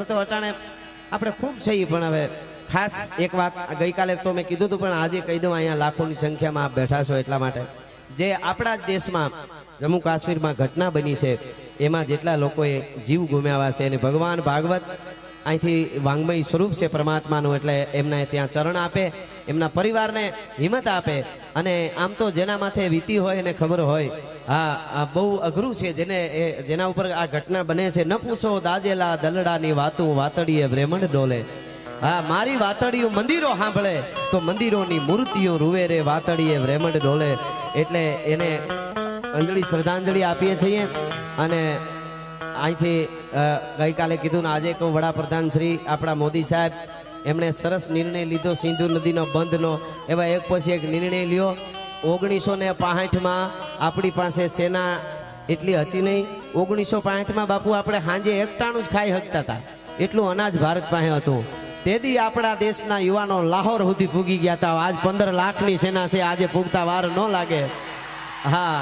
તો અટાણે આપણે ખૂબ છીએ, પણ હવે ખાસ એક વાત ગઈકાલે તો મેં કીધું હતું, પણ આજે કહી દઉં, અહીંયા લાખોની સંખ્યામાં આપ બેઠા છો એટલા માટે. જે આપણા જ દેશમાં જમ્મુ કાશ્મીરમાં ઘટના બની છે, એમાં જેટલા લોકોએ જીવ ગુમાવ્યા છે, અને ભગવાન ભાગવત અહીંથી વાંગમય સ્વરૂપ છે પરમાત્માનું, એટલે એમને ત્યાં ચરણ આપે, એમના પરિવારને હિંમત આપે. અને આમ તો જેના માથે વીતી હોય એને ખબર હોય, હા આ બહુ અઘરું છે, જેના ઉપર આ ઘટના બને છે. ન પૂછો દાજેલા દલડાની વાતું, વાતડીએ બ્રેમંડ ડોલે. હા, મારી વાતડીઓ મંદિરો સાંભળે તો મંદિરોની મૂર્તિઓ રૂવે રે, વાતડીએ બ્રેમંડ ડોલે. એટલે એને અંજલિ શ્રદ્ધાંજલિ આપીએ છીએ. અને અહીંથી ગઈકાલે કીધું ને આજે કહું, વડાપ્રધાન શ્રી આપણા મોદી સાહેબ એમણે સરસ નિર્ણય લીધો સિંધુ નદીનો બંધનો. એવા એક પછી એક નિર્ણય લ્યો. 1965માં આપણી પાસે સેના એટલી હતી નહીં. 1965માં બાપુ આપણે સાંજે એકટાણું જ ખાઈ શકતા હતા, એટલું અનાજ ભારત પાસે હતું. તેથી આપણા દેશના યુવાનો લાહોર સુધી પૂગી ગયા હતા. આજ 15 લાખની સેના છે, આજે પૂગતા વાર ન લાગે. હા,